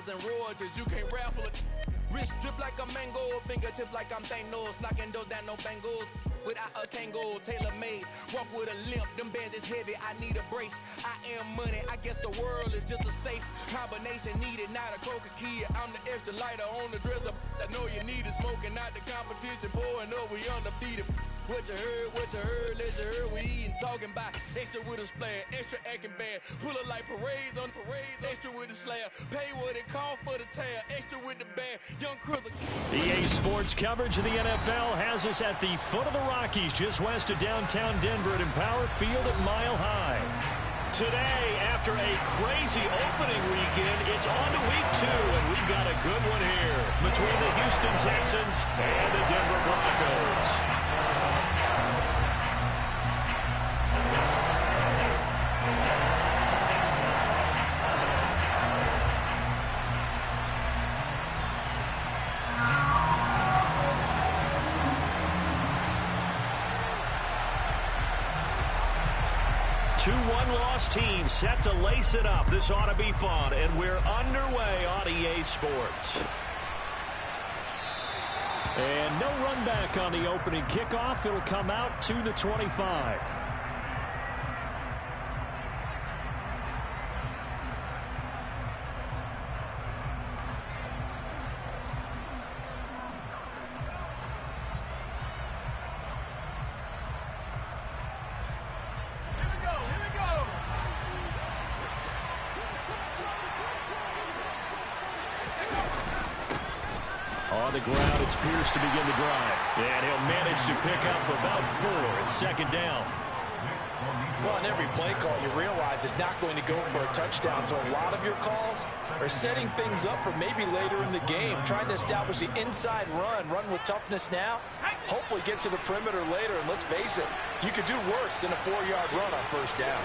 dollars in royalties. You can't raffle it. Wrist drip like a mango, fingertips like I'm Thanos, knocking those down, no bangles. Without a tango, tailor-made, walk with a limp, them bands is heavy, I need a brace. I am money, I guess the world is just a safe combination needed, not a coca key. I'm the extra lighter on the dresser, I know you need it, smoking out the competition, pouring up, we undefeated. What you heard, let you heard, we eating, talking about extra with a splash, extra acting bad, pull it like parades on parades, extra with the slab, pay what it cost for the tab, extra with the band, young Cruiser. EA Sports coverage of the NFL has us at the foot of the Rockies, just west of downtown Denver at Empower Field at Mile High. Today, after a crazy opening weekend, it's on to week 2, and we've got a good one here between the Houston Texans and the Denver Broncos. 2-1 loss team set to lace it up. This ought to be fun, and we're underway on EA Sports. And no run back on the opening kickoff. It'll come out to the 25. On the ground, it's Pierce to begin the drive. And he'll manage to pick up about 4 at second down. Well, on every play call, you realize it's not going to go for a touchdown. So a lot of your calls are setting things up for maybe later in the game, trying to establish the inside run with toughness now, hopefully get to the perimeter later. And let's face it, you could do worse than a 4-yard run on first down.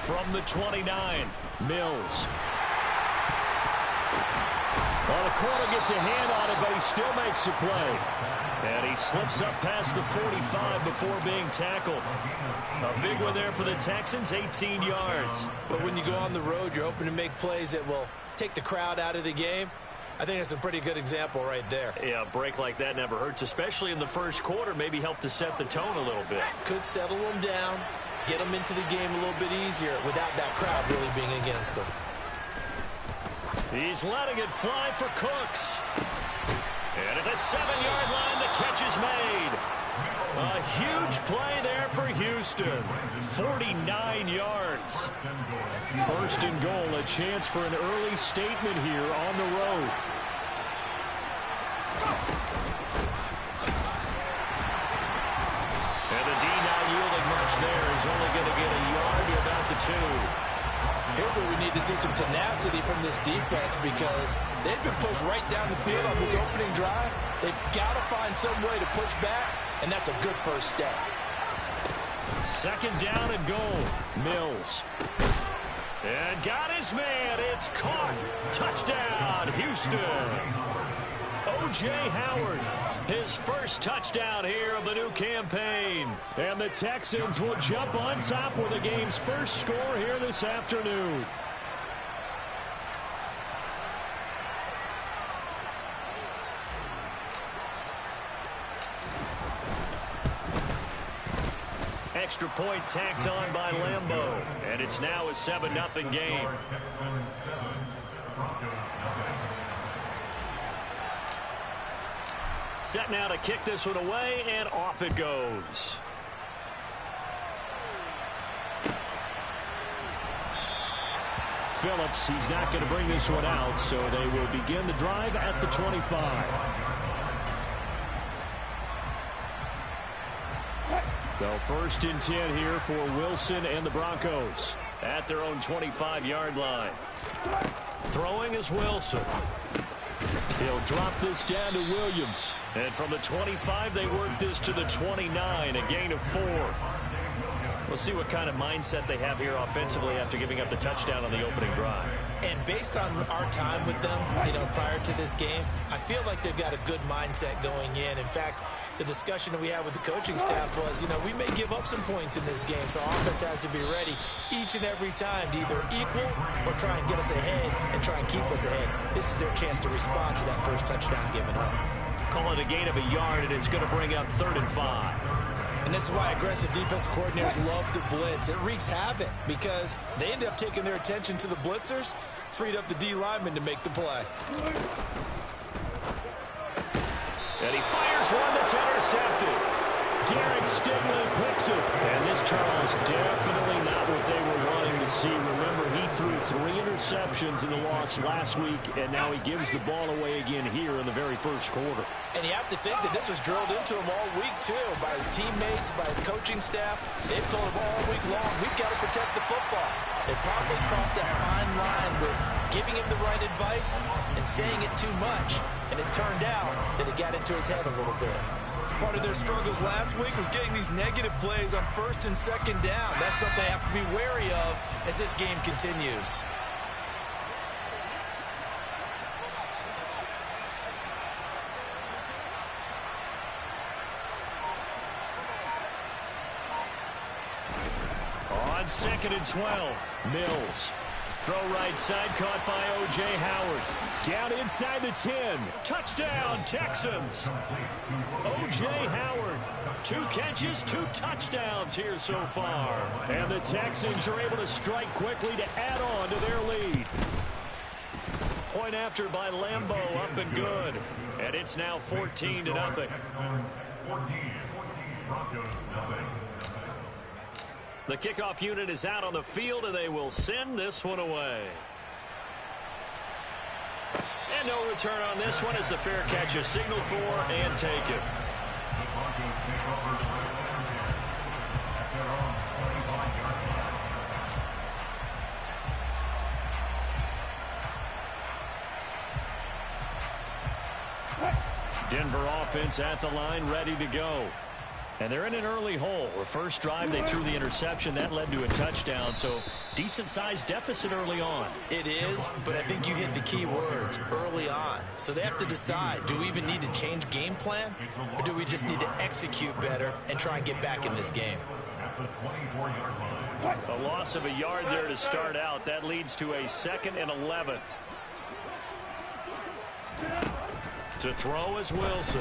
From the 29, Mills. Well, the corner gets a hand on it, but he still makes the play. And he slips up past the 45 before being tackled. A big one there for the Texans, 18 yards. But when you go on the road, you're hoping to make plays that will take the crowd out of the game. I think that's a pretty good example right there. Yeah, a break like that never hurts, especially in the first quarter. Maybe help to set the tone a little bit. Could settle them down, get them into the game a little bit easier without that crowd really being against them. He's letting it fly for Cooks. And at the 7-yard line, the catch is made. A huge play there for Houston. 49 yards. First and goal, a chance for an early statement here on the road. And the D not yielding much there. He's only going to get a yard to about the 2. Here's where we need to see some tenacity from this defense because they've been pushed right down the field on this opening drive. They've got to find some way to push back, and that's a good first step. Second down and goal. Mills. And got his man. It's caught. Touchdown, Houston. O.J. Howard, his first touchdown here of the new campaign. And the Texans will jump on top with the game's first score here this afternoon. Extra point tacked on by Lambeau. And it's now a 7-0 game. Set now to kick this one away, and off it goes. Phillips, he's not going to bring this one out, so they will begin the drive at the 25. So first and 10 here for Wilson and the Broncos at their own 25-yard line. Throwing is Wilson. He'll drop this down to Williams. And from the 25, they work this to the 29, a gain of 4. We'll see what kind of mindset they have here offensively after giving up the touchdown on the opening drive. And based on our time with them, prior to this game, I feel like they've got a good mindset going in. In fact, the discussion that we had with the coaching staff was, we may give up some points in this game, so our offense has to be ready each and every time to either equal or try and get us ahead and try and keep us ahead. This is their chance to respond to that first touchdown given up. Call it a gain of a yard, and it's going to bring up 3rd and 5. And this is why aggressive defense coordinators love to blitz. It wreaks havoc because they end up taking their attention to the blitzers, freed up the D lineman to make the play. And he fires one that's intercepted. Derek Stingley picks it. And this, Charles, definitely not what they were wanting to see. Remember, he threw 3 interceptions in the loss last week, and now he gives the ball away again here in the very first quarter. And you have to think that this was drilled into him all week, too, by his teammates, by his coaching staff. They've told him all week long, we've got to protect the football. They probably crossed that fine line with giving him the right advice and saying it too much. And it turned out that it got into his head a little bit. Part of their struggles last week was getting these negative plays on 1st and 2nd down. That's something they have to be wary of as this game continues. On 2nd and 12, Mills. Throw right side, caught by O.J. Howard. Down inside the 10. Touchdown, Texans. O.J. Howard. 2 catches, 2 touchdowns here so far. And the Texans are able to strike quickly to add on to their lead. Point after by Lambo, up and good. And it's now 14-0. The kickoff unit is out on the field, and they will send this one away. And no return on this one as the fair catch is signaled for and taken. Denver offense at the line, ready to go. And they're in an early hole. The first drive, they threw the interception. That led to a touchdown, so decent-sized deficit early on. It is, but I think you hit the key words, early on. So they have to decide, do we even need to change game plan, or do we just need to execute better and try and get back in this game? A loss of a yard there to start out. That leads to a 2nd and 11. To throw is Wilson.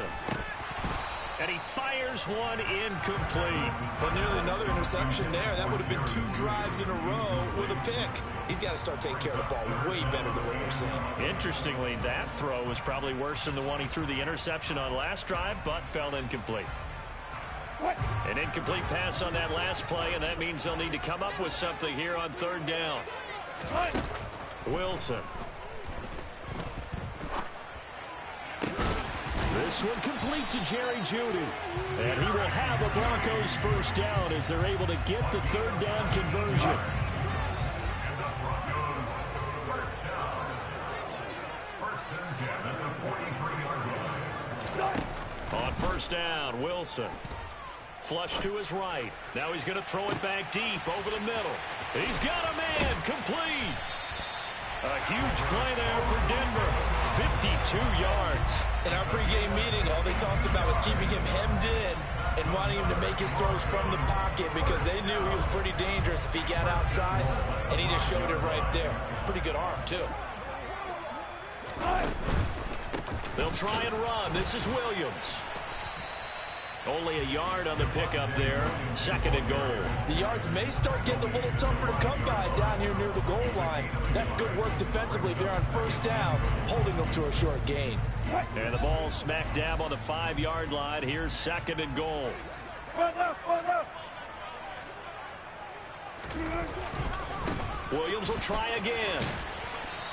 And he fires one incomplete. Well, nearly another interception there. That would have been 2 drives in a row with a pick. He's got to start taking care of the ball way better than what we're seeing. Interestingly, that throw was probably worse than the one he threw the interception on last drive, but fell incomplete. An incomplete pass on that last play, and that means they'll need to come up with something here on 3rd down. Wilson. This one complete to Jerry Jeudy. And he will have a Broncos 1st down as they're able to get the 3rd down conversion. On 1st down, Wilson. Flush to his right. Now he's going to throw it back deep over the middle. He's got a man complete. A huge play there for Denver. 52 yards. In our pregame meeting, all they talked about was keeping him hemmed in and wanting him to make his throws from the pocket because they knew he was pretty dangerous if he got outside, and he just showed it right there. Pretty good arm, too. They'll try and run. This is Williams. Only a yard on the pickup there. 2nd and goal. The yards may start getting a little tougher to come by down here near the goal line. That's good work defensively there on 1st down, holding them to a short gain. And the ball smack dab on the 5-yard line. Here's 2nd and goal. Williams will try again.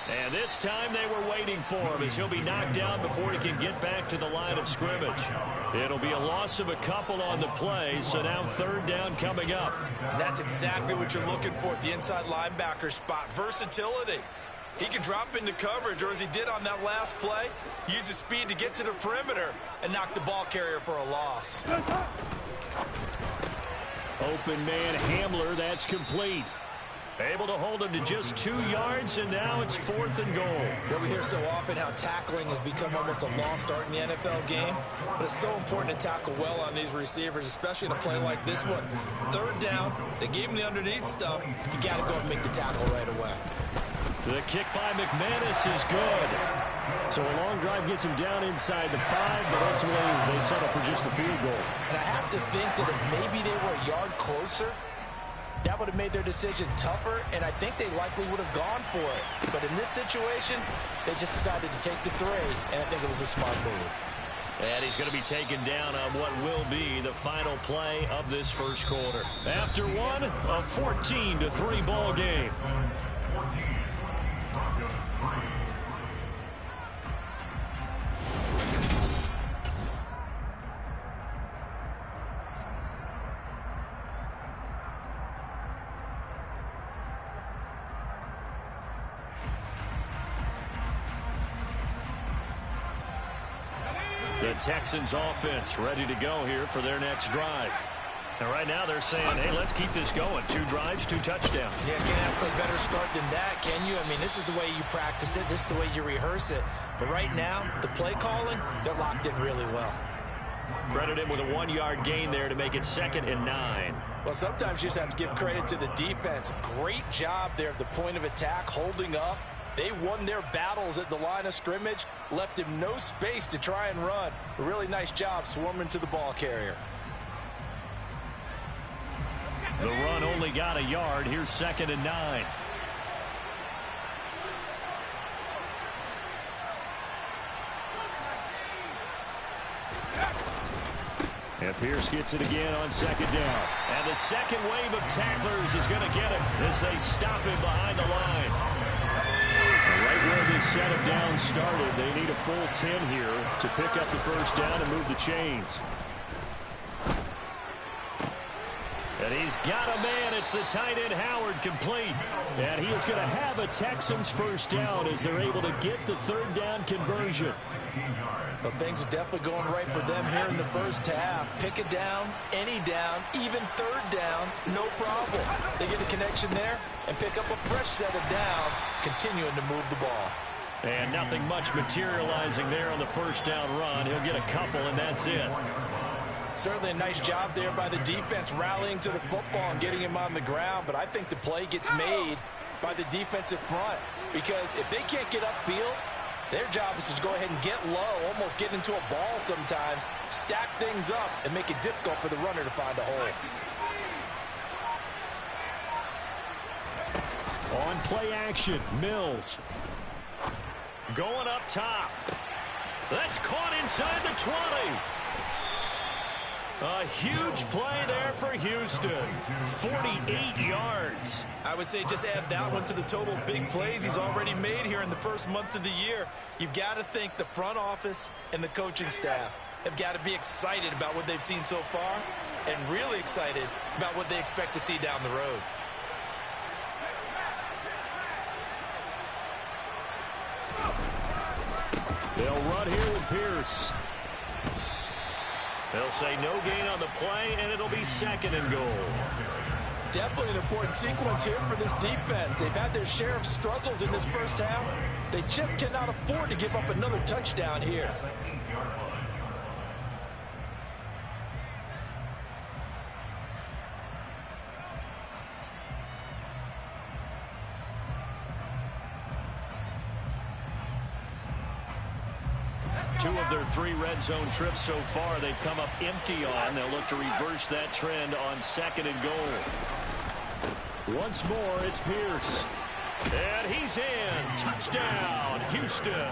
And this time they were waiting for him as he'll be knocked down before he can get back to the line of scrimmage. It'll be a loss of a couple on the play, so now 3rd down coming up. And that's exactly what you're looking for at the inside linebacker spot, versatility. He can drop into coverage, or as he did on that last play, use his speed to get to the perimeter and knock the ball carrier for a loss. Open man Hamler, that's complete. Able to hold him to just 2 yards, and now it's 4th and goal. Well, we hear so often how tackling has become almost a lost art in the NFL game, but it's so important to tackle well on these receivers, especially in a play like this one. 3rd down, they gave him the underneath stuff. You got to go and make the tackle right away. The kick by McManus is good. So a long drive gets him down inside the 5, but ultimately they settle for just the field goal. And I have to think that if maybe they were a yard closer, that would have made their decision tougher, and I think they likely would have gone for it. But in this situation, they just decided to take the 3, and I think it was a smart move. And he's going to be taken down on what will be the final play of this first quarter. After one, a 14-3 ball game. The Texans offense ready to go here for their next drive. And right now they're saying, hey, let's keep this going. 2 drives, 2 touchdowns. Yeah, can't ask for a better start than that, can you? I mean, this is the way you practice it. This is the way you rehearse it. But right now, the play calling, they're locked in really well. Credit him with a 1-yard gain there to make it 2nd and 9. Well, sometimes you just have to give credit to the defense. Great job there at the point of attack, holding up. They won their battles at the line of scrimmage, left him no space to try and run. A really nice job swarming to the ball carrier. The run only got a yard. Here's 2nd and 9. And Pierce gets it again on 2nd down. And the second wave of tacklers is going to get him as they stop him behind the line. Right where this set of downs started, they need a full 10 here to pick up the first down and move the chains. And he's got a man. It's the tight end Howard, complete. And he is going to have a Texans first down as they're able to get the 3rd down conversion. Well, things are definitely going right for them here in the first half. Pick a down, any down, even 3rd down, no problem. They get a connection there and pick up a fresh set of downs, continuing to move the ball. And nothing much materializing there on the first down run. He'll get a couple, and that's it. Certainly a nice job there by the defense rallying to the football and getting him on the ground, but I think the play gets made by the defensive front because if they can't get upfield, their job is to go ahead and get low, almost get into a ball sometimes, stack things up, and make it difficult for the runner to find a hole. On play action, Mills. Going up top. That's caught inside the 20. A huge play there for Houston. 48 yards. I would say just add that one to the total big plays he's already made here in the first month of the year. You've got to think the front office and the coaching staff have got to be excited about what they've seen so far and really excited about what they expect to see down the road. They'll run here with Pierce. They'll say no gain on the play, and it'll be 2nd and goal. Definitely an important sequence here for this defense. They've had their share of struggles in this first half. They just cannot afford to give up another touchdown here. Two of their 3 red zone trips so far they've come up empty on. They'll look to reverse that trend on 2nd and goal. Once more, it's Pierce. And he's in. Touchdown, Houston.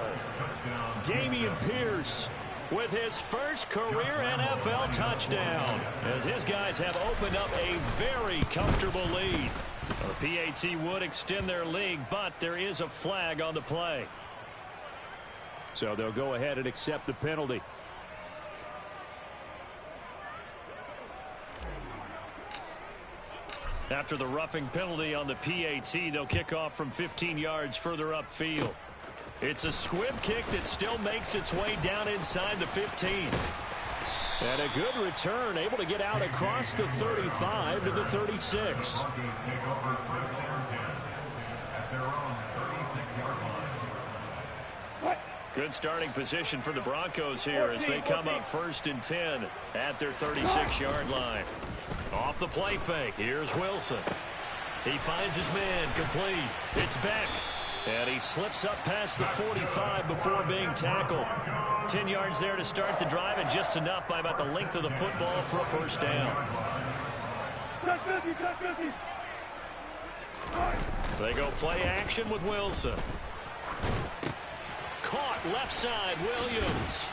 Dameon Pierce with his first career NFL touchdown as his guys have opened up a very comfortable lead. The PAT would extend their lead, but there is a flag on the play. So they'll go ahead and accept the penalty. After the roughing penalty on the PAT, they'll kick off from 15 yards further upfield. It's a squib kick that still makes its way down inside the 15. And a good return, able to get out across the 35 to the 36. Good starting position for the Broncos here as they come up 1st and 10 at their 36-yard line. Off the play fake, here's Wilson. He finds his man, complete. It's Beck. And he slips up past the 45 before being tackled. 10 yards there to start the drive, and just enough by about the length of the football for a first down. They go play action with Wilson. Caught left side, Williams.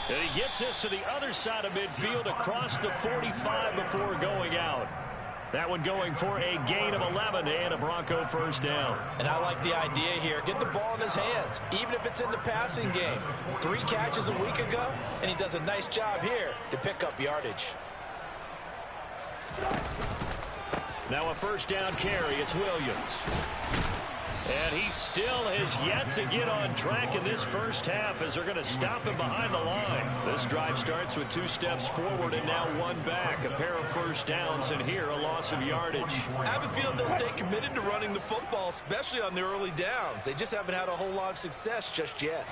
And he gets this to the other side of midfield across the 45 before going out. That one going for a gain of 11 and a Bronco first down. And I like the idea here. Get the ball in his hands, even if it's in the passing game. 3 catches a week ago, and he does a nice job here to pick up yardage. Now a first down carry. It's Williams. And he still has yet to get on track in this first half as they're going to stop him behind the line. This drive starts with 2 steps forward and now 1 back. A pair of first downs, and here a loss of yardage. I have a feeling they'll stay committed to running the football, especially on the early downs. They just haven't had a whole lot of success just yet.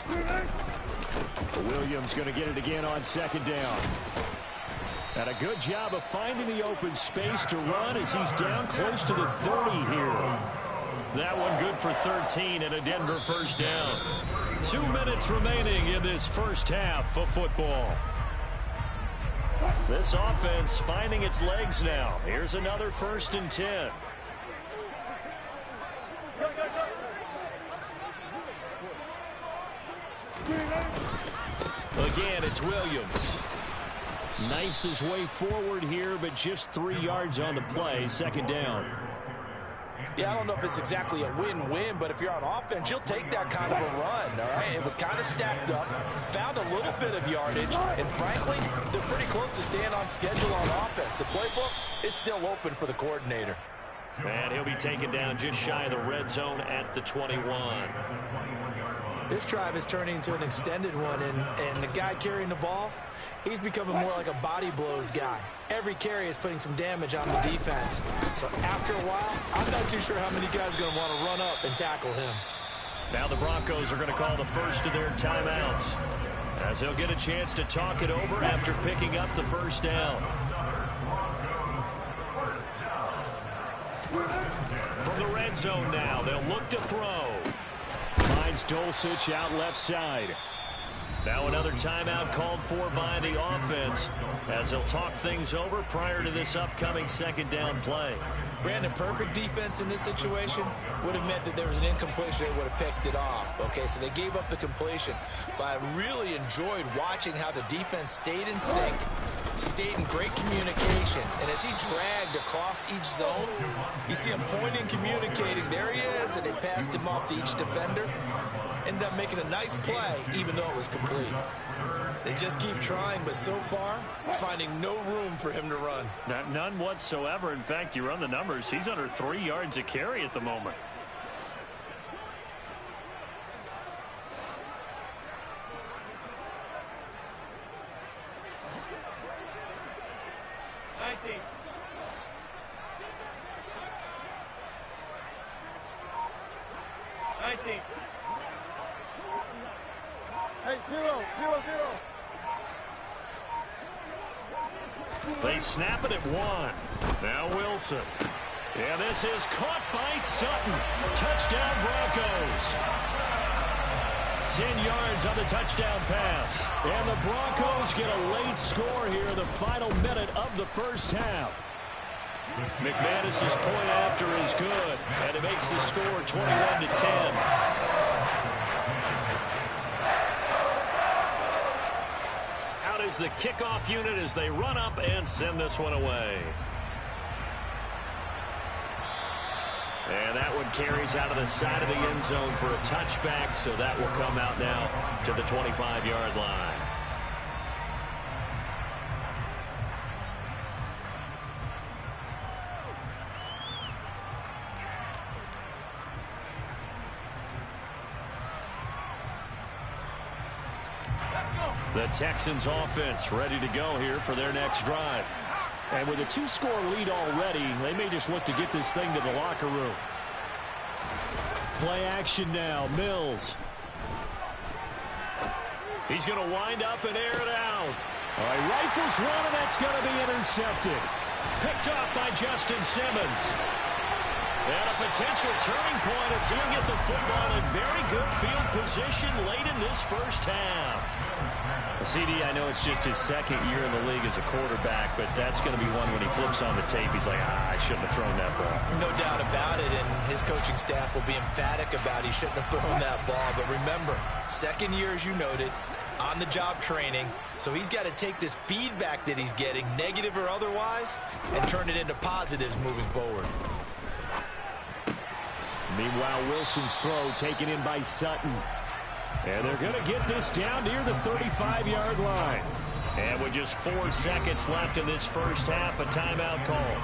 Williams going to get it again on 2nd down. And a good job of finding the open space to run as he's down close to the 30 here. That one good for 13 and a Denver first down. 2 minutes remaining in this first half of football. This offense finding its legs now. Here's another 1st and 10. Again, it's Williams. Knifes his way forward here, but just 3 yards on the play. 2nd down. Yeah, I don't know if it's exactly a win-win, but if you're on offense, you'll take that kind of a run, all right? It was kind of stacked up, found a little bit of yardage, and frankly, they're pretty close to staying on schedule on offense. The playbook is still open for the coordinator. And he'll be taken down just shy of the red zone at the 21. This drive is turning into an extended one, and the guy carrying the ball, he's becoming more like a body blows guy. Every carry is putting some damage on the defense. So after a while, I'm not too sure how many guys are going to want to run up and tackle him. Now the Broncos are going to call the first of their timeouts, as they'll get a chance to talk it over after picking up the first down. From the red zone now, they'll look to throw. Finds Dulcich out left side. Now another timeout called for by the offense as they'll talk things over prior to this upcoming 2nd down play. Brandon, perfect defense in this situation would have meant that there was an incompletion. They would have picked it off. Okay, so they gave up the completion. But I really enjoyed watching how the defense stayed in sync, stayed in great communication. And as he dragged across each zone, you see him pointing, communicating. There he is, and they passed him off to each defender. Ended up making a nice play, even though it was complete. They just keep trying, but so far, finding no room for him to run. None whatsoever. In fact, you run the numbers, he's under 3 yards a carry at the moment. Hey, 0-0-0. They snap it at 1. Now Wilson. Yeah, this is caught by Sutton. Touchdown Broncos. 10 yards on the touchdown pass. And the Broncos get a late score here in the final minute of the first half. McManus's point after is good, and it makes the score 21-10. Out is the kickoff unit as they run up and send this one away. And that one carries out of the side of the end zone for a touchback, so that will come out now to the 25-yard line. Let's go. The Texans offense ready to go here for their next drive. And with a 2-score lead already, they may just look to get this thing to the locker room. Play action now. Mills. He's going to wind up and air it out. All right, rifles one, and that's going to be intercepted. Picked off by Justin Simmons. And a potential turning point as he'll get the football in very good field position late in this first half. CD, I know it's just his second year in the league as a quarterback, but that's going to be one when he flips on the tape, he's like, I shouldn't have thrown that ball. No doubt about it, and his coaching staff will be emphatic about he shouldn't have thrown that ball. But remember, second year, as you noted, on-the-job training, so he's got to take this feedback that he's getting, negative or otherwise, and turn it into positives moving forward. Meanwhile, Wilson's throw taken in by Sutton. And they're going to get this down near the 35-yard line. And with just 4 seconds left in this first half, a timeout called.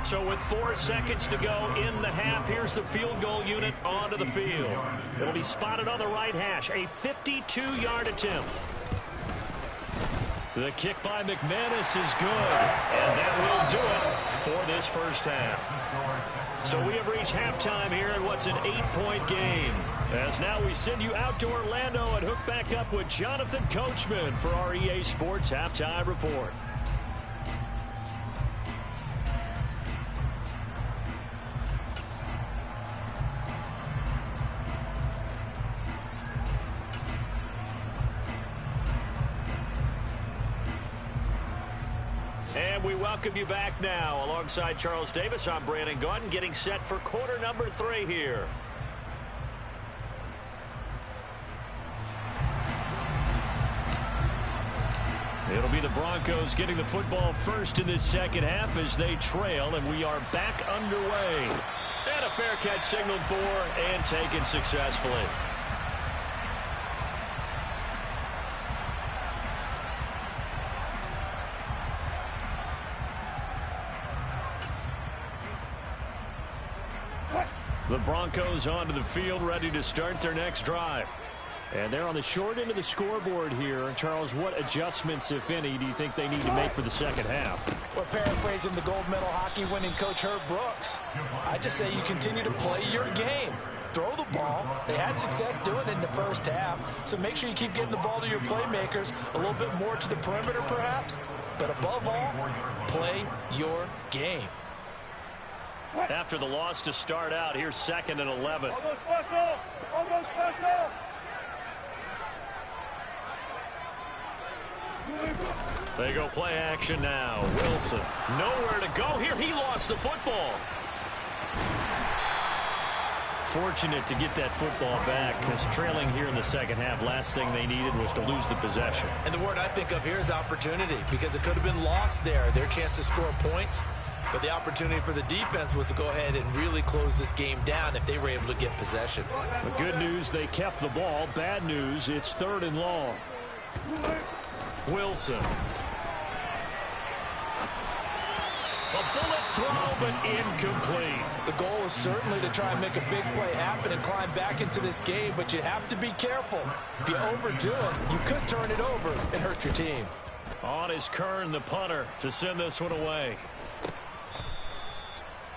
So with 4 seconds to go in the half, here's the field goal unit onto the field. It'll be spotted on the right hash, a 52-yard attempt. The kick by McManus is good, and that will do it for this first half. So we have reached halftime here in what's an 8-point game. As now we send you out to Orlando and hook back up with Jonathan Coachman for our EA Sports Halftime Report. And we welcome you back now. Alongside Charles Davis, I'm Brandon Gaudin, getting set for quarter number 3 here. It'll be the Broncos getting the football first in this second half as they trail, and we are back underway. And a fair catch signaled for and taken successfully. The Broncos onto the field, ready to start their next drive. And they're on the short end of the scoreboard here. Charles, what adjustments, if any, do you think they need to make for the second half? Well, paraphrasing the gold medal hockey winning coach Herb Brooks, I just say you continue to play your game. Throw the ball. They had success doing it in the first half, so make sure you keep getting the ball to your playmakers, a little bit more to the perimeter perhaps, but above all, play your game. After the loss to start out, here's 2nd and 11. They go play action now. Wilson, nowhere to go here. He lost the football. Fortunate to get that football back, because trailing here in the second half, last thing they needed was to lose the possession. And the word I think of here is opportunity, because it could have been lost there, their chance to score points. But the opportunity for the defense was to go ahead and really close this game down if they were able to get possession. The good news, they kept the ball. Bad news, it's 3rd and long. Wilson. A bullet throw, but incomplete. The goal is certainly to try and make a big play happen and climb back into this game, but you have to be careful. If you overdo it, you could turn it over and hurt your team. On is Kern, the punter, to send this one away.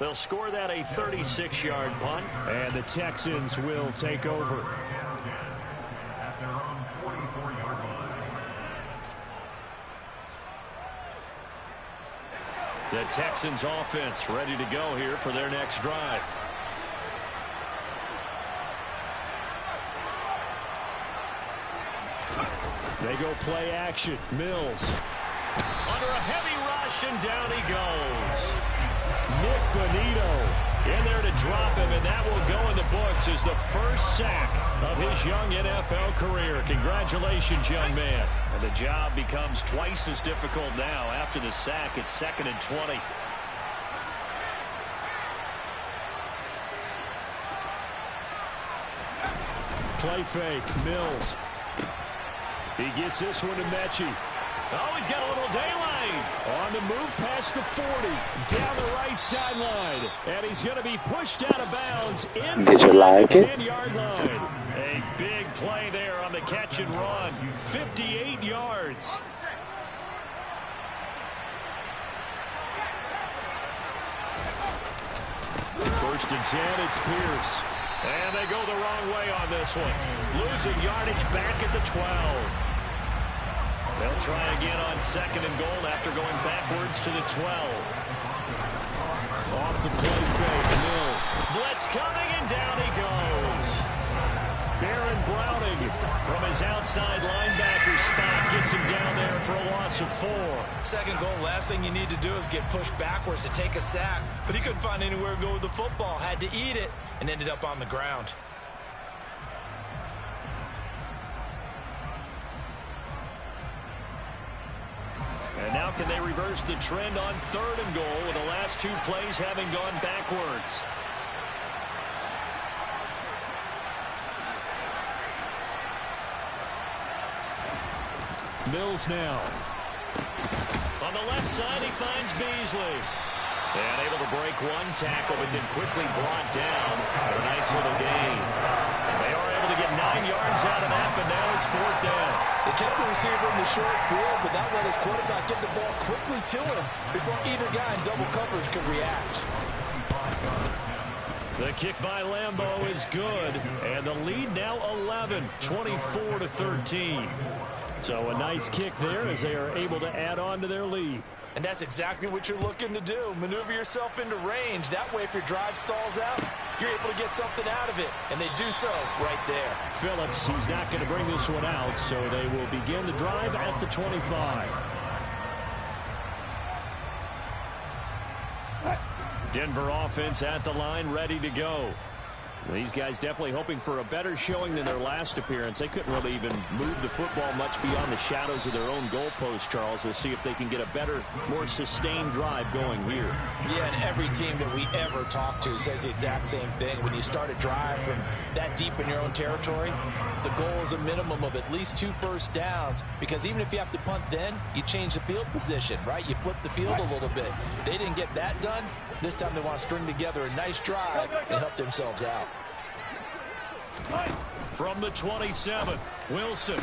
They'll score that a 36-yard punt. And the Texans will take over. The Texans offense ready to go here for their next drive. They go play action. Mills. Under a heavy rush, and down he goes. Nick Bonito in there to drop him, and that will go in the books as the first sack of his young NFL career. Congratulations, young man. And the job becomes twice as difficult now. After the sack, it's 2nd and 20. Play fake. Mills. He gets this one to Mechie. Oh, he's got a little daylight. On the move past the 40, down the right sideline. And he's going to be pushed out of bounds inside the 10-yard line. A big play there on the catch and run. 58 yards. First and 10, it's Pierce. And they go the wrong way on this one. Losing yardage back at the 12. They'll try again on second and goal after going backwards to the 12. Off the play fake, Mills. Blitz coming, and down he goes. Baron Browning from his outside linebacker spot gets him down there for a loss of 4. Second goal, last thing you need to do is get pushed backwards to take a sack. But he couldn't find anywhere to go with the football. Had to eat it and ended up on the ground. And now can they reverse the trend on third and goal with the last 2 plays having gone backwards? Mills now. On the left side, he finds Beasley. And able to break one tackle, but then quickly brought down. A nice little gain. They are able to get 9 yards out of that, but now it's 4th down. They kept the receiver in the short field, but that let his quarterback get the ball quickly to him before either guy in double coverage could react. The kick by Lambeau is good, and the lead now 11, 24-13. So a nice kick there as they are able to add on to their lead. And that's exactly what you're looking to do. Maneuver yourself into range. That way, if your drive stalls out, you're able to get something out of it. And they do so right there. Phillips, he's not going to bring this one out, so they will begin the drive at the 25. Denver offense at the line, ready to go. These guys definitely hoping for a better showing than their last appearance. They couldn't really even move the football much beyond the shadows of their own goalpost, Charles. We'll see if they can get a better, more sustained drive going here. Yeah, and every team that we ever talk to says the exact same thing. When you start a drive from that deep in your own territory, the goal is a minimum of at least 2 first downs, because even if you have to punt then, you change the field position, right? You flip the field a little bit. They didn't get that done. This time they want to string together a nice drive and help themselves out. From the 27, Wilson.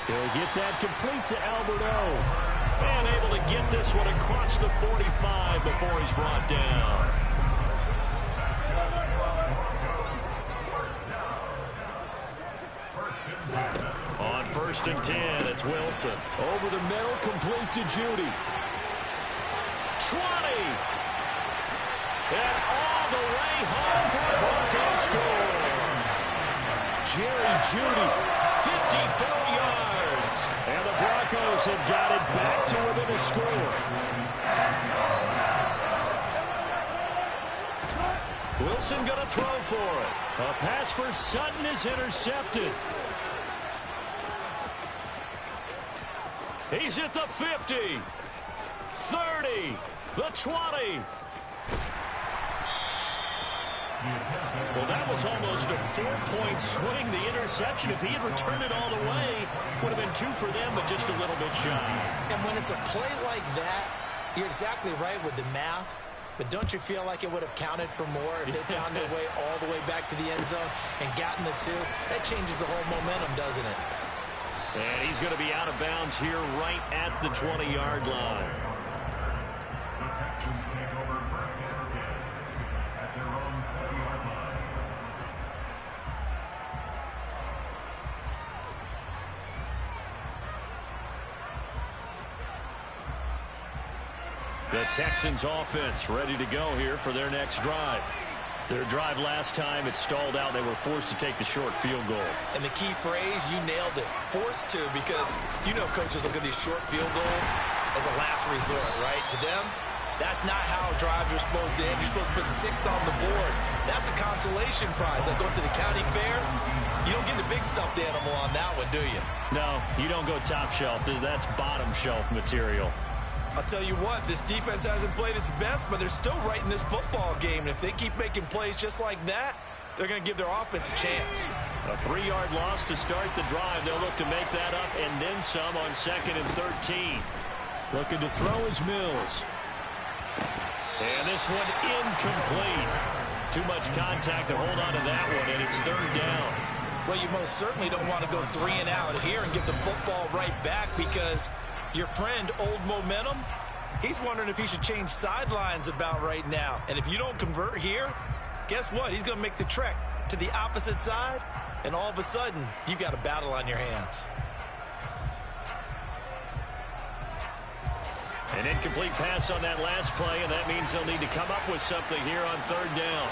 He'll get that complete to Alberto. And able to get this one across the 45 before he's brought down. On 1st and 10, it's Wilson. Over the middle, complete to Judy. 20. And all the way home for a Broncos score. Jerry Judy, 54 yards. And the Broncos have got it back to within a score. Wilson going to throw for it. A pass for Sutton is intercepted. He's at the 50, 30, the 20. Well, that was almost a 4-point swing. The interception, if he had returned it all the way, would have been 2 for them, but just a little bit shy. And when it's a play like that, you're exactly right with the math. But don't you feel like it would have counted for more if they found their way all the way back to the end zone and gotten the 2? That changes the whole momentum, doesn't it? And he's going to be out of bounds here right at the 20-yard line. The Texans offense ready to go here for their next drive. Their drive last time, it stalled out. They were forced to take the short field goal. And the key phrase, you nailed it, forced to, because you know coaches look at these short field goals as a last resort, right? To them, that's not how drives are supposed to end. You're supposed to put 6 on the board. That's a consolation prize. Like going to the county fair, you don't get the big stuffed animal on that one, do you? No, you don't go top shelf. That's bottom shelf material. I'll tell you what, this defense hasn't played its best, but they're still right in this football game. And if they keep making plays just like that, they're going to give their offense a chance. A 3-yard loss to start the drive. They'll look to make that up and then some on 2nd and 13. Looking to throw is Mills. And this one incomplete. Too much contact to hold on to that one, and it's 3rd down. Well, you most certainly don't want to go 3 and out here and give the football right back, because your friend, Old Momentum, he's wondering if he should change sidelines about right now. And if you don't convert here, guess what? He's going to make the trek to the opposite side, and all of a sudden, you've got a battle on your hands. An incomplete pass on that last play, and that means they'll need to come up with something here on 3rd down.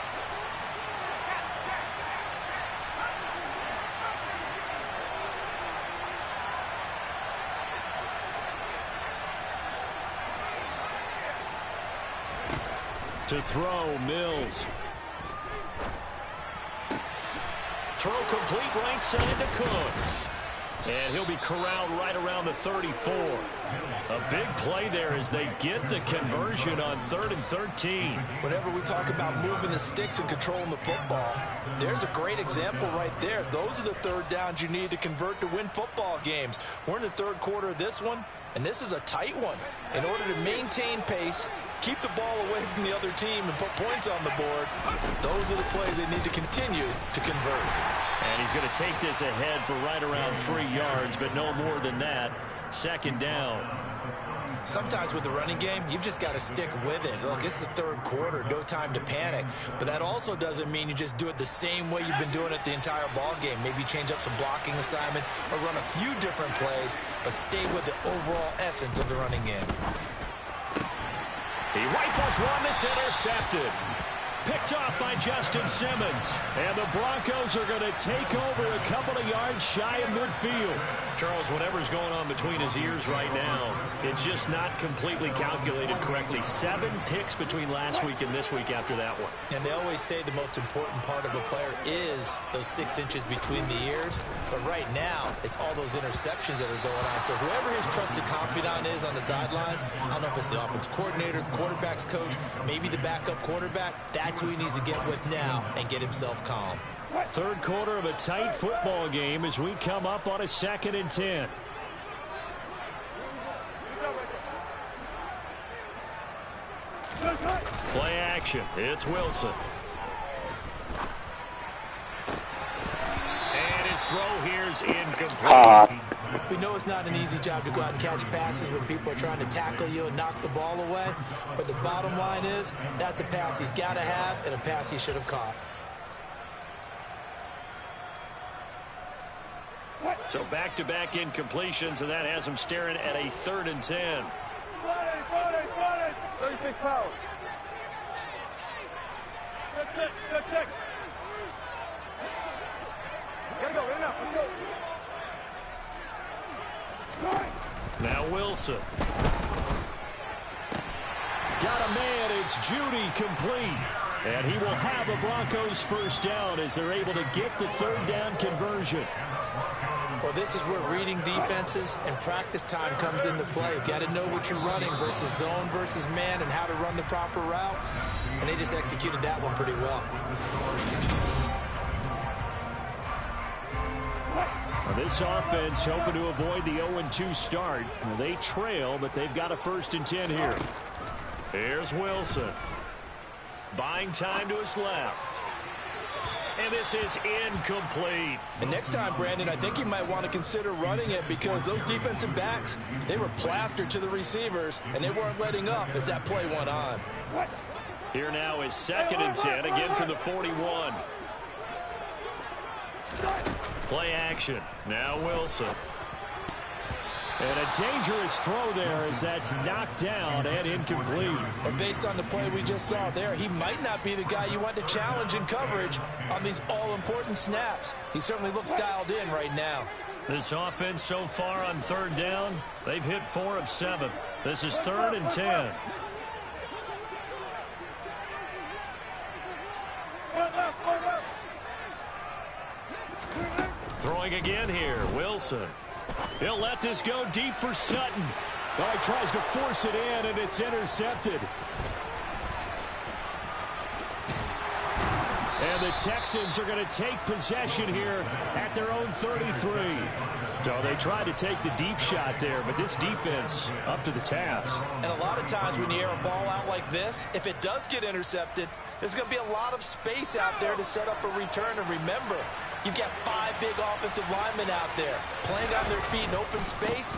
To throw, Mills. Throw complete right side to Cooks. And he'll be corralled right around the 34. A big play there as they get the conversion on 3rd and 13. Whenever we talk about moving the sticks and controlling the football, there's a great example right there. Those are the 3rd downs you need to convert to win football games. We're in the 3rd quarter of this one, and this is a tight one. In order to maintain pace, keep the ball away from the other team, and put points on the board, those are the plays they need to continue to convert. And he's going to take this ahead for right around 3 yards, but no more than that. 2nd down. Sometimes with the running game, you've just got to stick with it. Look, it's the 3rd quarter, no time to panic. But that also doesn't mean you just do it the same way you've been doing it the entire ball game. Maybe change up some blocking assignments or run a few different plays, but stay with the overall essence of the running game. He rifles one that's intercepted. Picked off by Justin Simmons. And the Broncos are going to take over a couple of yards shy of midfield. Charles, whatever's going on between his ears right now, it's just not completely calculated correctly. 7 picks between last week and this week after that one. And they always say the most important part of a player is those 6 inches between the ears. But right now, it's all those interceptions that are going on. So whoever his trusted confidant is on the sidelines, I don't know if it's the offense coordinator, the quarterback's coach, maybe the backup quarterback, that's who he needs to get with now and get himself calm. 3rd quarter of a tight football game as we come up on a 2nd and 10. Play action. It's Wilson. And his throw here is incomplete. We know it's not an easy job to go out and catch passes when people are trying to tackle you and knock the ball away. But the bottom line is, that's a pass he's got to have and a pass he should have caught. So back-to-back incompletions, and that has him staring at a 3rd and 10. 36 pounds. Good kick. Gotta go, enough, let's go. Now Wilson. Got a man, it's Judy complete. And he will have a Broncos 1st down as they're able to get the 3rd down conversion. Well, this is where reading defenses and practice time comes into play. You've got to know what you're running versus zone versus man and how to run the proper route. And they just executed that one pretty well. Well, this offense hoping to avoid the 0-2 start. Well, they trail, but they've got a 1st and 10 here. Here's Wilson. Buying time to his left. And this is incomplete. And next time, Brandon, I think you might want to consider running it, because those defensive backs, they were plastered to the receivers, and they weren't letting up as that play went on. Here now is 2nd and 10, again from the 41. Play action. Now Wilson. And a dangerous throw there as that's knocked down and incomplete. But based on the play we just saw there, he might not be the guy you want to challenge in coverage on these all-important snaps. He certainly looks dialed in right now. This offense so far on 3rd down, they've hit 4 of 7. This is 3rd and 10. Throwing again here, Wilson. He'll let this go deep for Sutton. Well, he tries to force it in, and it's intercepted. And the Texans are going to take possession here at their own 33. So they tried to take the deep shot there, but this defense up to the task. And a lot of times when you air a ball out like this, if it does get intercepted, there's going to be a lot of space out there to set up a return. And remember, you've got 5 big offensive linemen out there playing on their feet in open space.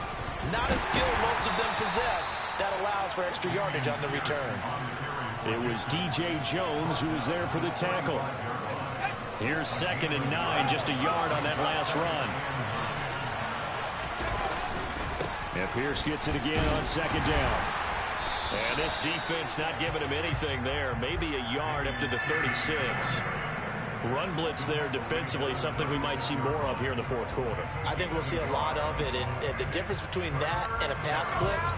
Not a skill most of them possess that allows for extra yardage on the return. It was DJ Jones who was there for the tackle. Here's 2nd and 9, just a yard on that last run. And Pierce gets it again on 2nd down. And this defense not giving him anything there. Maybe a yard up to the 36. Run blitz there defensively, something we might see more of here in the 4th quarter. I think we'll see a lot of it, and the difference between that and a pass blitz,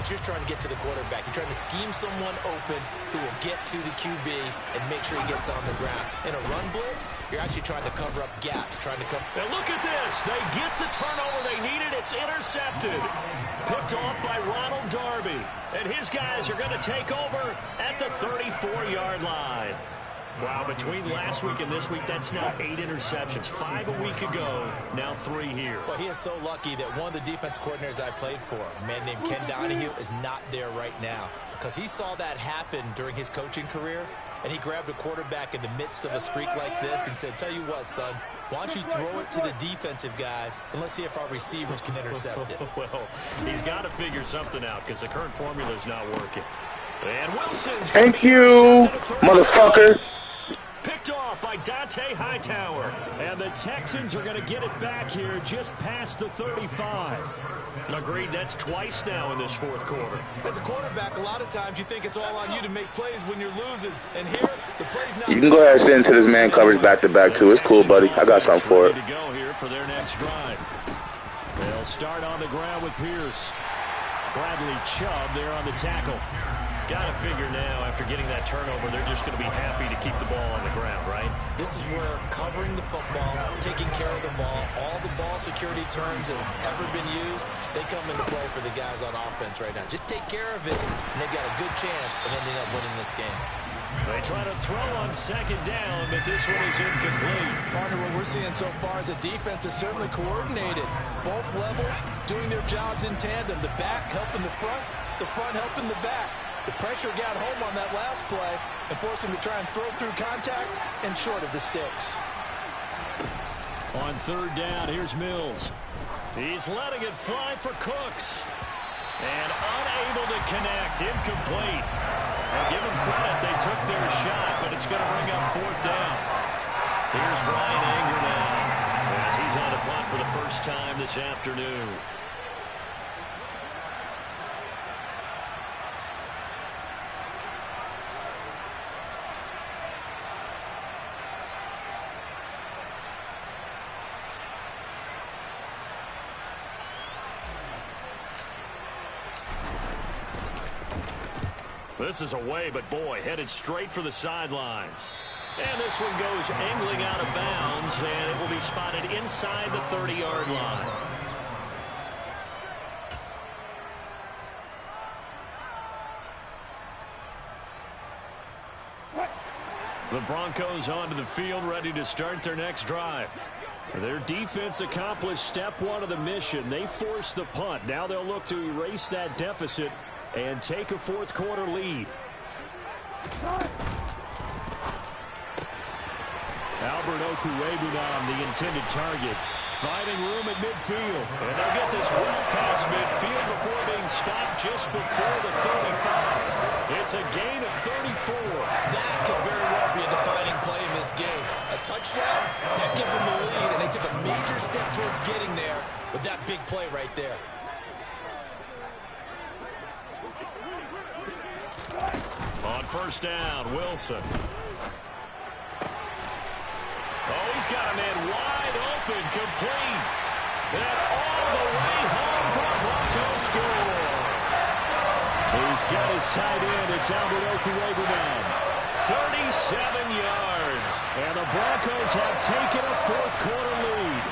you're trying to get to the quarterback. You're trying to scheme someone open who will get to the QB and make sure he gets on the ground. In a run blitz, you're actually trying to cover up gaps, trying to cover. Now look at this. They get the turnover they needed. It's intercepted. Picked off by Ronald Darby. And his guys are going to take over at the 34-yard line. Wow, between last week and this week, that's now 8 interceptions. 5 a week ago, now 3 here. Well, he is so lucky that one of the defense coordinators I played for, a man named Ken Donahue, is not there right now. Because he saw that happen during his coaching career, and he grabbed a quarterback in the midst of a streak like this and said, tell you what, son, why don't you throw it to the defensive guys, and let's see if our receivers can intercept it. Well, he's got to figure something out because the current formula is not working. And Wilson's thank you, motherfucker. Picked off by Dante Hightower. And the Texans are going to get it back here just past the 35. Agreed, that's twice now in this 4th quarter. As a quarterback, a lot of times you think it's all on you to make plays when you're losing. And here, the play's not. You can go ahead and sit into this man coverage back-to-back, too. It's cool, buddy. I got something for it. To go here for their next drive. They'll start on the ground with Pierce. Bradley Chubb there on the tackle. Got to figure now, after getting that turnover, they're just going to be happy to keep the ball on the ground, right? This is where covering the football, taking care of the ball, all the ball security terms that have ever been used, they come into play for the guys on offense right now. Just take care of it, and they've got a good chance of ending up winning this game. They try to throw on 2nd down, but this one is incomplete. Partner, what we're seeing so far is a defense that's certainly coordinated. Both levels doing their jobs in tandem. The back helping the front helping the back. The pressure got home on that last play and forced him to try and throw through contact and short of the sticks. On 3rd down, here's Mills. He's letting it fly for Cooks. And unable to connect. Incomplete. Now give them credit. They took their shot, but it's going to bring up 4th down. Here's Brian Anger now as he's on a punt for the first time this afternoon. This is away, but boy, headed straight for the sidelines. And this one goes angling out of bounds, and it will be spotted inside the 30-yard line. The Broncos onto the field, ready to start their next drive. Their defense accomplished step 1 of the mission. They forced the punt. Now they'll look to erase that deficit and take a 4th quarter lead. Albert Okwuegbunam, the intended target, finding room at midfield. And they'll get this well past midfield before being stopped just before the 35. It's a gain of 34. That could very well be a defining play in this game. A touchdown, that gives them the lead, and they took a major step towards getting there with that big play right there. On 1st down, Wilson. Oh, he's got a man wide open, complete. And all the way home for a Broncos score. He's got his tight end. It's Albert Okwuegbunam. 37 yards. And the Broncos have taken a 4th quarter lead.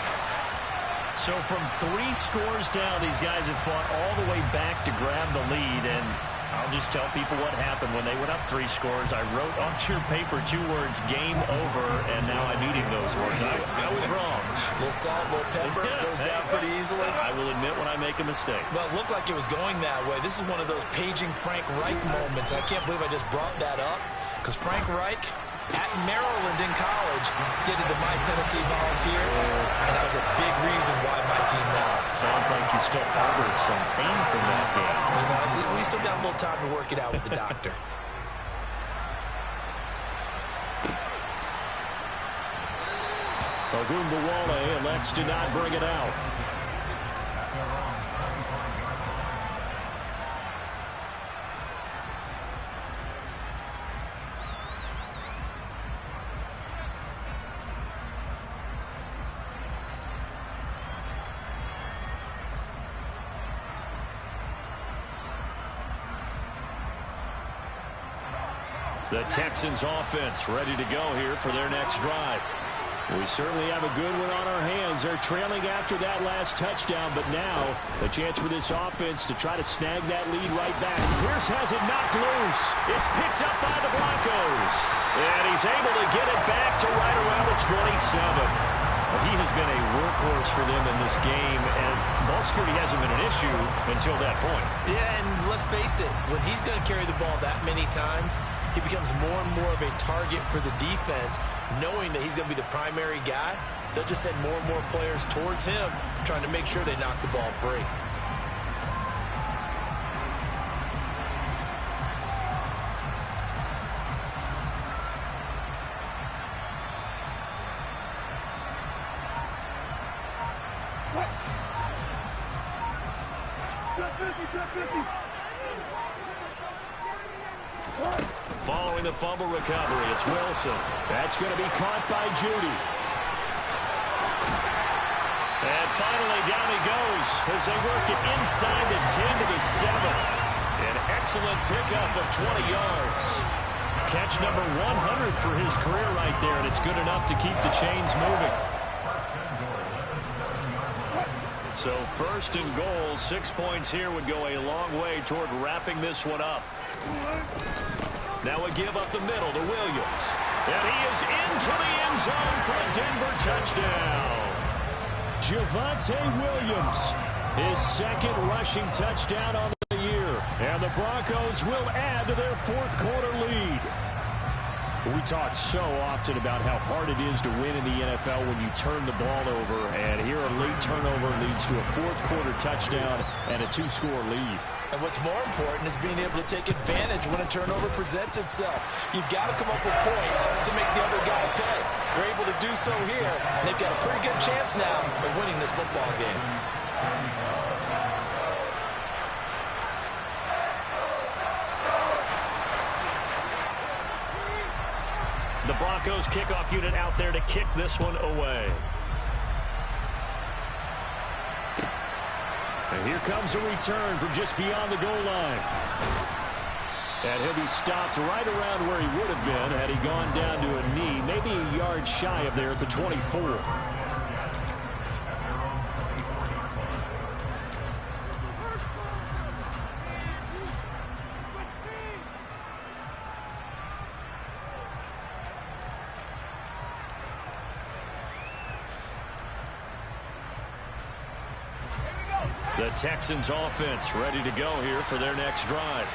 So from 3 scores down, these guys have fought all the way back to grab the lead. And I'll just tell people what happened when they went up 3 scores. I wrote onto your paper 2 words, game over, and now I'm eating those words. I was wrong. A little salt, a little pepper, goes down pretty easily. I will admit when I make a mistake. Well, it looked like it was going that way. This is one of those paging Frank Reich moments. I can't believe I just brought that up, because Frank Reich at Maryland in college did it to my Tennessee Volunteers, and that was a big reason why my team lost. Sounds like you still harbor some pain from that game. You know, we still got a little time to work it out with the doctor. Ogunbowale elects to not bring it out. The Texans offense ready to go here for their next drive. We certainly have a good one on our hands. They're trailing after that last touchdown, but now a chance for this offense to try to snag that lead right back. Pierce has it knocked loose. It's picked up by the Broncos. And he's able to get it back to right around the 27. He has been a workhorse for them in this game, and ball security hasn't been an issue until that point. Yeah, and let's face it, when he's going to carry the ball that many times, he becomes more and more of a target for the defense, knowing that he's going to be the primary guy. They'll just send more and more players towards him, trying to make sure they knock the ball free. Following the fumble recovery, it's Wilson. That's going to be caught by Judy. And finally, down he goes as they work it inside the 10 to the 7. An excellent pickup of 20 yards. Catch number 100 for his career right there, and it's good enough to keep the chains moving. So first and goal, 6 points here would go a long way toward wrapping this one up. Now a give up the middle to Williams. And he is into the end zone for a Denver touchdown. Javonte Williams, his second rushing touchdown on the year. And the Broncos will add to their fourth quarter lead. We talk so often about how hard it is to win in the NFL when you turn the ball over. And here a late turnover leads to a fourth quarter touchdown and a 2-score lead. And what's more important is being able to take advantage when a turnover presents itself. You've got to come up with points to make the other guy pay. They're able to do so here, and they've got a pretty good chance now of winning this football game. The Broncos kickoff unit out there to kick this one away. And here comes a return from just beyond the goal line. And he'll be stopped right around where he would have been had he gone down to a knee, maybe a yard shy of there at the 24. The Texans offense ready to go here for their next drive.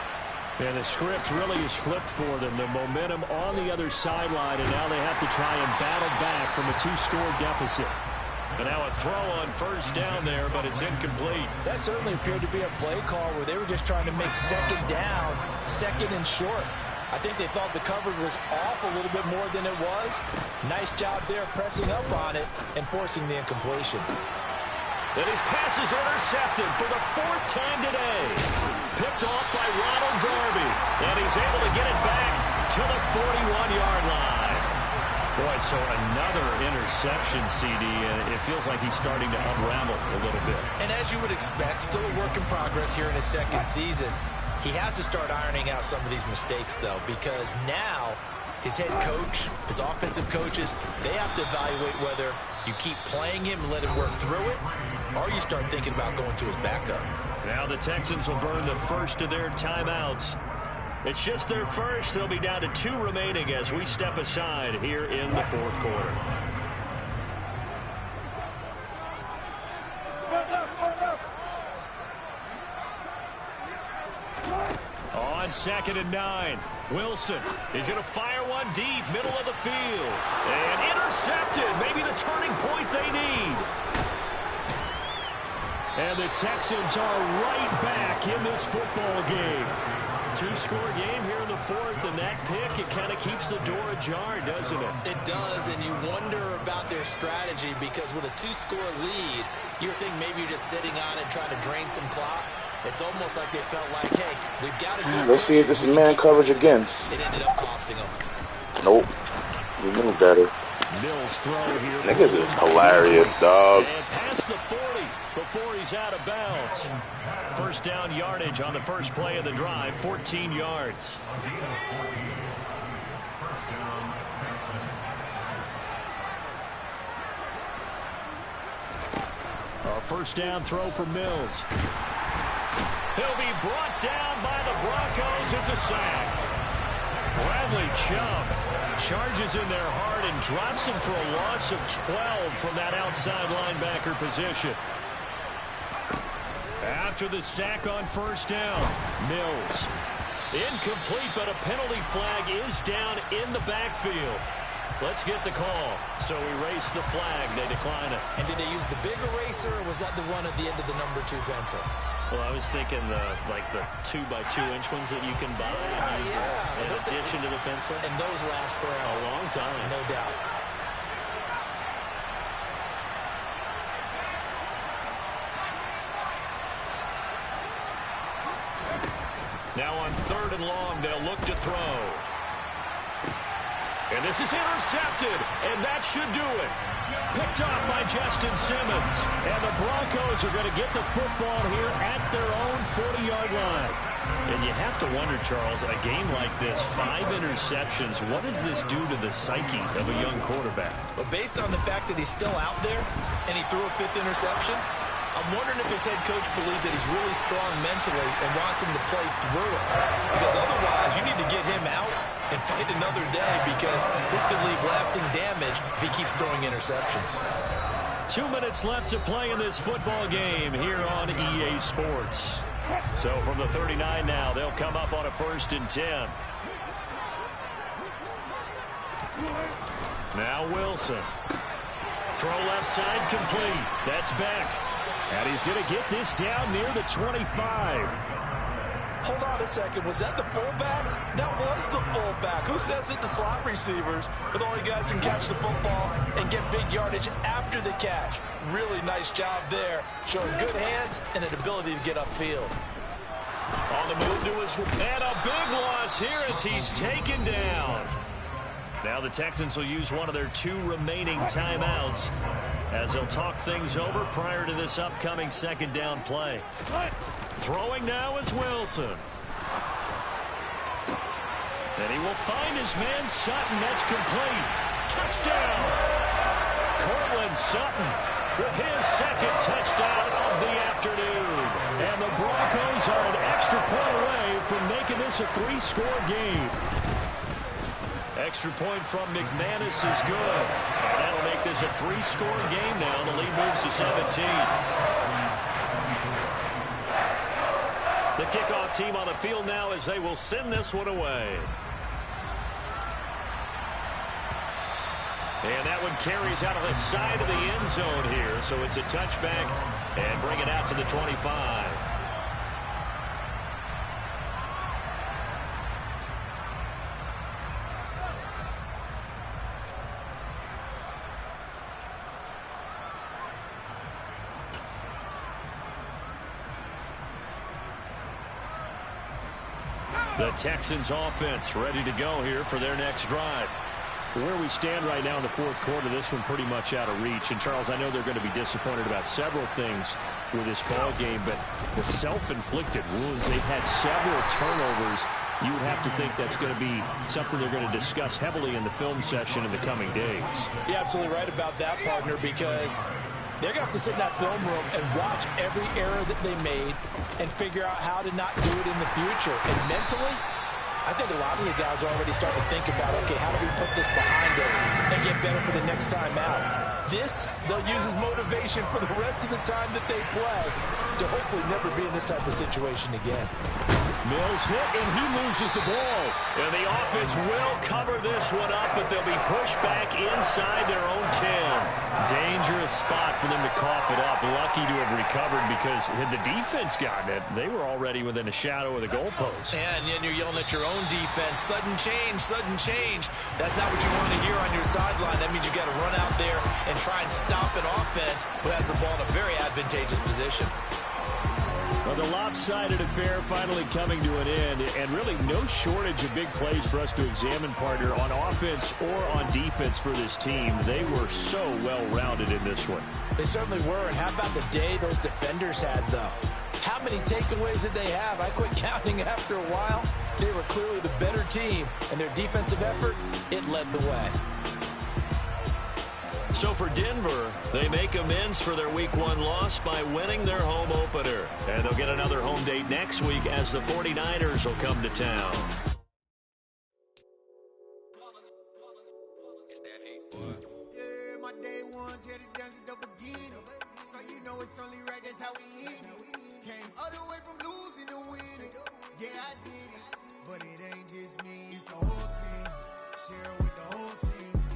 And the script really is flipped for them. The momentum on the other sideline, and now they have to try and battle back from a 2-score deficit. And now a throw on first down there, but it's incomplete. That certainly appeared to be a play call where they were just trying to make second down, second and short. I think they thought the coverage was off a little bit more than it was. Nice job there pressing up on it and forcing the incompletion. And his pass is intercepted for the 4th time today. Picked off by Ronald Darby. And he's able to get it back to the 41-yard line. Boy, so another interception, CD, and it feels like he's starting to unravel a little bit. And as you would expect, still a work in progress here in his second season. He has to start ironing out some of these mistakes, though, because now his head coach, his offensive coaches, they have to evaluate whether you keep playing him and let him work through it, or you start thinking about going to his backup. Now the Texans will burn the first of their timeouts. It's just their first. They'll be down to 2 remaining as we step aside here in the fourth quarter. On 2nd and 9, Wilson is going to fire one deep, middle of the field. And intercepted, maybe the turning point they need. And the Texans are right back in this football game. 2-score game here in the fourth, and that pick, it kind of keeps the door ajar, doesn't it? It does, and you wonder about their strategy because with a 2-score lead, you would think maybe you're just sitting on it trying to drain some clock. It's almost like they felt like, hey, we've got to do let's see if this is man coverage again. It ended up costing them. Nope. He knew better. Mills throw here. Niggas is hilarious, dog. And past the 40 before he's out of bounds. First down yardage on the first play of the drive, 14 yards. A first down throw for Mills. He'll be brought down by the Broncos. It's a sack. Bradley Chubb charges in there hard and drops him for a loss of 12 from that outside linebacker position. After the sack on first down, Mills. Incomplete, but a penalty flag is down in the backfield. Let's get the call. So erase the flag. They decline it. And did they use the big eraser, or was that the one at the end of the number 2 pencil? Well, I was thinking the 2x2-inch ones that you can buy and use in addition to the pencil. And those last for a long time. No doubt. Now on 3rd and long, they'll look to throw. And this is intercepted, and that should do it. Picked up by Justin Simmons. And the Broncos are going to get the football here at their own 40-yard line. And you have to wonder, Charles, a game like this, 5 interceptions, what does this do to the psyche of a young quarterback? But based on the fact that he's still out there and he threw a 5th interception, I'm wondering if his head coach believes that he's really strong mentally and wants him to play through it. Because otherwise, you need to get him out and fight another day because this could leave lasting damage if he keeps throwing interceptions. 2 minutes left to play in this football game here on EA Sports. So from the 39 now, they'll come up on a 1st and 10. Now Wilson. Throw left side complete. That's Beck. And he's going to get this down near the 25. Hold on a second. Was that the fullback? That was the fullback. Who says it? The slot receivers are the only guys who can catch the football and get big yardage after the catch. Really nice job there. Showing good hands and an ability to get upfield. On the move to his... And a big loss here as he's taken down. Now the Texans will use one of their 2 remaining timeouts as they'll talk things over prior to this upcoming 2nd down play. Throwing now is Wilson. And he will find his man Sutton. That's complete. Touchdown! Cortland Sutton with his 2nd touchdown of the afternoon. And the Broncos are an extra point away from making this a 3-score game. Extra point from McManus is good. And that'll make this a 3-score game now. The lead moves to 17. The kickoff team on the field now as they will send this one away. And that one carries out of the side of the end zone here. So it's a touchback and bring it out to the 25. The Texans offense ready to go here for their next drive. Where we stand right now in the fourth quarter, this one pretty much out of reach. And, Charles, I know they're going to be disappointed about several things with this ball game, but the self-inflicted wounds, they've had several turnovers. You would have to think that's going to be something they're going to discuss heavily in the film session in the coming days. You're absolutely right about that, partner, because They're going to have to sit in that film room and watch every error that they made and figure out how to not do it in the future. And mentally, I think a lot of the guys already start to think about, okay, how do we put this behind us and get better for the next time out? This, they'll use as motivation for the rest of the time that they play to hopefully never be in this type of situation again. Mills hit, and he loses the ball. And the offense will cover this one up, but they'll be pushed back inside their own 10. Dangerous spot for them to cough it up. Lucky to have recovered because had the defense gotten it, they were already within a shadow of the goalpost. And you're yelling at your own defense. Sudden change, sudden change. That's not what you want to hear on your sideline. That means you got to run out there and try and stop an offense who has the ball in a very advantageous position. Well, the lopsided affair finally coming to an end, and really no shortage of big plays for us to examine, partner, on offense or on defense for this team. They were so well-rounded in this one. They certainly were, and how about the day those defenders had, though? How many takeaways did they have? I quit counting after a while. They were clearly the better team, and their defensive effort, it led the way. So for Denver, they make amends for their Week 1 loss by winning their home opener. And they'll get another home date next week as the 49ers will come to town. Yeah, my day one's here to dance at the beginning. So you know it's only right, that's how we end it. Came all the way from losing to winning. Yeah, I did it. But it ain't just me, it's the whole team. Share it with the whole team.